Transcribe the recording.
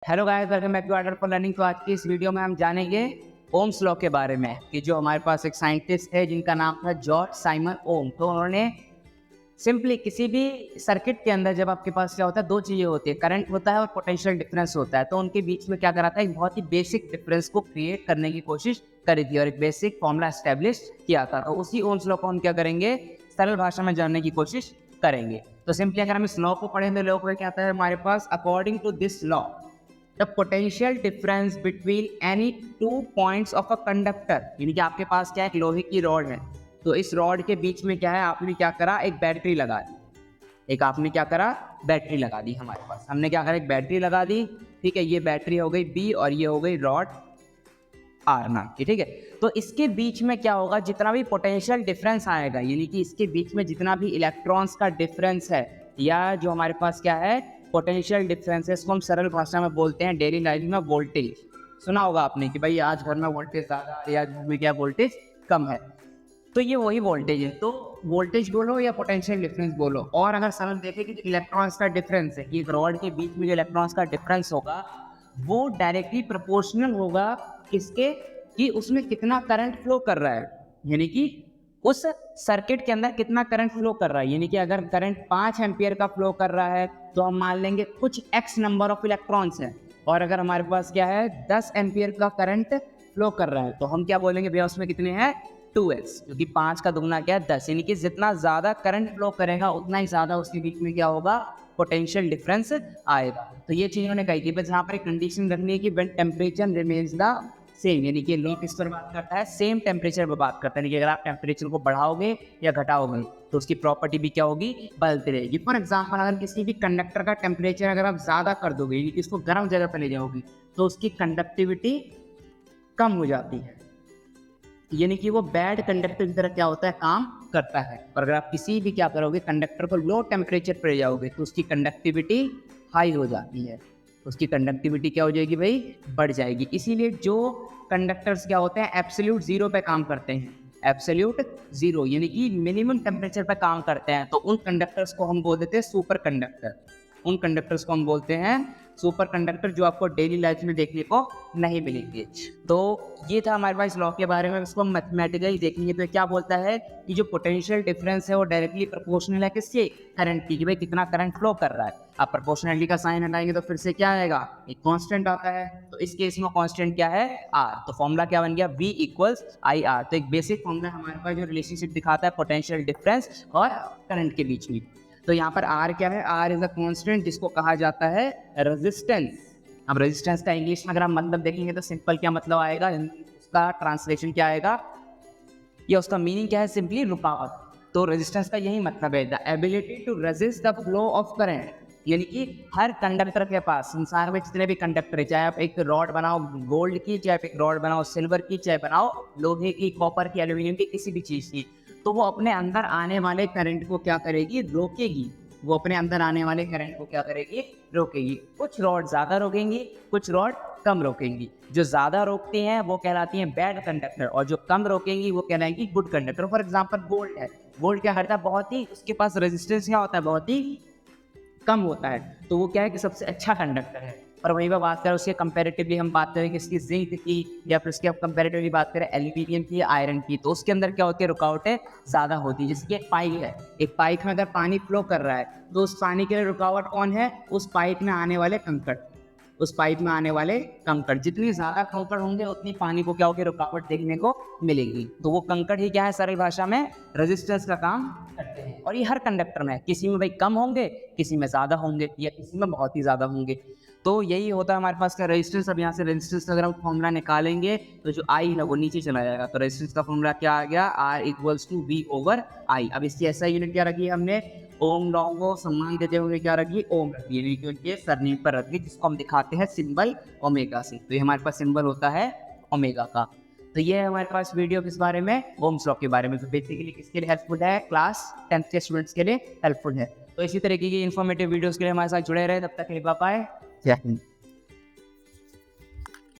Hello guys, welcome back to art for learning. तो आज की इस वीडियो में हम जानेंगे ओम्स लॉ के बारे में कि जो हमारे पास एक साइंटिस्ट है जिनका नाम था जॉर्ज साइमन ओम। तो उन्होंने सिंपली किसी भी सर्किट के अंदर जब आपके पास क्या होता है, दो चीज़ें होती है, करंट होता है और पोटेंशियल डिफरेंस होता है। तो उनके बीच में क्या करा था, एक बहुत ही बेसिक डिफरेंस को क्रिएट करने की कोशिश करी थी और एक बेसिक फॉर्मूला एस्टेब्लिश किया था। तो उसी ओम्स लॉ को हम क्या करेंगे, सरल भाषा में जानने की कोशिश करेंगे। तो सिंपली अगर हम इस लॉ को पढ़ें तो लॉ को क्या आता है हमारे पास, according to this law the potential difference between any two points of a conductor, यानी कि आपके पास क्या है, एक लोहे की रॉड है। तो इस रॉड के बीच में क्या है, आपने क्या करा, एक बैटरी लगा दी। एक आपने क्या करा, बैटरी लगा दी। हमारे पास हमने क्या करा, एक बैटरी लगा दी। ठीक है, ये बैटरी हो गई बी और ये हो गई रॉड आर नाम की। ठीक है, तो इसके बीच में क्या होगा, जितना भी पोटेंशियल डिफरेंस आएगा, यानी कि इसके बीच में जितना भी इलेक्ट्रॉन्स का डिफरेंस है या जो हमारे पास क्या है पोटेंशियल डिफरेंस है, इसको हम सरल भाषा में बोलते हैं डेली लाइफ में वोल्टेज। सुना होगा आपने कि भाई आज घर में वोल्टेज ज़्यादा है या घर में क्या वोल्टेज कम है। तो ये वही वोल्टेज है। तो वोल्टेज बोलो या पोटेंशियल डिफरेंस बोलो। और अगर सरल देखें कि जो इलेक्ट्रॉन्स का डिफरेंस है, कि रॉड के बीच में जो इलेक्ट्रॉन्स का डिफरेंस होगा वो डायरेक्टली प्रोपोर्शनल होगा किसके, कि उसमें कितना करंट फ्लो कर रहा है, यानी कि उस सर्किट के अंदर कितना करंट फ्लो कर रहा है। यानी कि अगर करंट 5 एम्पियर का फ्लो कर रहा है तो हम मान लेंगे कुछ एक्स नंबर ऑफ इलेक्ट्रॉन्स है। और अगर हमारे पास क्या है 10 एम्पियर का करंट फ्लो कर रहा है तो हम क्या बोलेंगे भैया, उसमें कितने हैं 2x, क्योंकि 5 का दुगना क्या है 10। यानी कि जितना ज़्यादा करंट फ्लो करेगा उतना ही ज़्यादा उसके बीच में क्या होगा, पोटेंशियल डिफरेंस आएगा। तो ये चीज़ उन्होंने कही थी। बस यहाँ पर एक कंडीशन रखनी है कि when temperature remains the same, यानी कि लॉ किस पर बात करता है, सेम टेम्परेचर पर बात करता है। यानी कि अगर आप टेम्परेचर को बढ़ाओगे या घटाओगे तो उसकी प्रॉपर्टी भी क्या होगी, बदलती रहेगी। फॉर एग्जाम्पल अगर किसी भी कंडक्टर का टेम्परेचर अगर आप ज़्यादा कर दोगे, यानी कि इसको गर्म जगह पर ले जाओगे, तो उसकी कंडक्टिविटी कम हो जाती है, यानी कि वो बैड कंडक्टर की तरह क्या होता है, काम करता है। और अगर आप किसी भी क्या करोगे, कंडक्टर को लो टेम्परेचर पर ले जाओगे तो उसकी कंडक्टिविटी हाई हो जाती है, उसकी कंडक्टिविटी क्या हो जाएगी भाई, बढ़ जाएगी। इसीलिए जो कंडक्टर्स क्या होते हैं एब्सोल्यूट जीरो पे काम करते हैं, एब्सोल्यूट जीरो यानी कि मिनिमम टेम्परेचर पे काम करते हैं, तो उन कंडक्टर्स को हम बोल देते हैं सुपर कंडक्टर। उन कंडक्टर्स को हम बोलते हैं सुपर कंडक्टर, जो आपको डेली लाइफ में देखने को नहीं मिलेंगे। तो ये था हमारे पास लॉ के बारे में। इसको मैथमेटिकली देखेंगे तो क्या बोलता है कि जो पोटेंशियल डिफरेंस है वो डायरेक्टली प्रोपोर्शनल है किससे, करंट की, कि भाई कितना करंट फ्लो कर रहा है। आप प्रोपोर्शनलिटी का साइन हटाएंगे तो फिर से क्या आएगा, एक कांस्टेंट आता है। तो इस केस में कांस्टेंट क्या है, आर। तो फॉर्मूला क्या बन गया, V इक्वल्स आई आर। तो एक बेसिक फॉर्मूला हमारे पास जो रिलेशनशिप दिखाता है पोटेंशियल डिफरेंस और करंट के बीच में। तो यहाँ पर आर क्या है, आर इज अ कांस्टेंट जिसको कहा जाता है रेजिस्टेंस। अब रेजिस्टेंस का इंग्लिश में अगर हम मतलब देखेंगे तो सिंपल क्या मतलब आएगा, उसका ट्रांसलेशन क्या आएगा या उसका मीनिंग क्या है, सिंपली रुकावट। तो रेजिस्टेंस का यही मतलब है, the ability to resist the flow of current. यानी कि हर कंडक्टर के पास, संसार में जितने भी कंडक्टर है, चाहे आप एक रॉड बनाओ गोल्ड की, चाहे आप एक रॉड बनाओ सिल्वर की, चाहे बनाओ लोहे की, कॉपर की, एल्यूमिनियम की, किसी भी चीज़ की, तो वो अपने अंदर आने वाले करंट को क्या करेगी, रोकेगी। वो अपने अंदर आने वाले करंट को क्या करेगी, रोकेगी। कुछ रॉड ज़्यादा रोकेंगी, कुछ रॉड कम रोकेंगी। जो ज़्यादा रोकती हैं वो कहलाती हैं बैड कंडक्टर और जो कम रोकेंगी वो कहलाएंगी good conductor. For example gold है, गोल्ड क्या करता है, बहुत ही उसके पास रेजिस्टेंस क्या होता है, बहुत ही कम होता है, तो वो क्या है कि सबसे अच्छा कंडक्टर है। और वहीं पर बात करें उसके कंपैरेटिवली, हम बात करें किसकी, जिंक की, या फिर उसके कंपैरेटिवली बात करें एल्यूमिनियम की, आयरन की, तो उसके अंदर क्या होती है, रुकावटें ज़्यादा होती है। जैसे कि एक पाइप है, एक पाइप में अगर पानी फ्लो कर रहा है तो उस पानी के लिए रुकावट कौन है, उस पाइप में आने वाले कंकड़। उस पाइप में आने वाले कंकड़, जितनी ज़्यादा कंकड़ होंगे उतनी पानी को क्या होगी, रुकावट देखने को मिलेगी। तो वो कंकड़ ही क्या है, सरल भाषा में रेजिस्टेंस का काम करते हैं। और ये हर कंडक्टर में, किसी में भाई कम होंगे, किसी में ज़्यादा होंगे, या किसी में बहुत ही ज़्यादा होंगे। तो यही होता है हमारे पास का रेजिस्टेंस। अब यहाँ से रेजिस्टेंस का अगर हम फॉर्मूला निकालेंगे तो जो आई है वो नीचे चला जाएगा। तो रेजिस्टेंस का फॉर्मूला क्या आ गया, R equals to V over I. अब इसकी ऐसा यूनिट क्या रखी है हमने, ओम लॉ को सम्मान देते हुए क्या रखी, ओम रखी है, क्योंकि सरनेम पर रखी, जिसको हम दिखाते हैं सिंबल ओमेगा से। तो ये हमारे पास सिंबल होता है ओमेगा का। तो ये है हमारे पास वीडियो किस बारे में, ओम्स लॉ के बारे में। तो बेसिकली किसके लिए हेल्पफुल है, क्लास 10th के स्टूडेंट्स के लिए हेल्पफुल है। तो इसी तरीके की इन्फॉर्मेटिव वीडियोस के लिए हमारे साथ जुड़े रहे। तब तक के लिए बाय बाय, जय हिंद।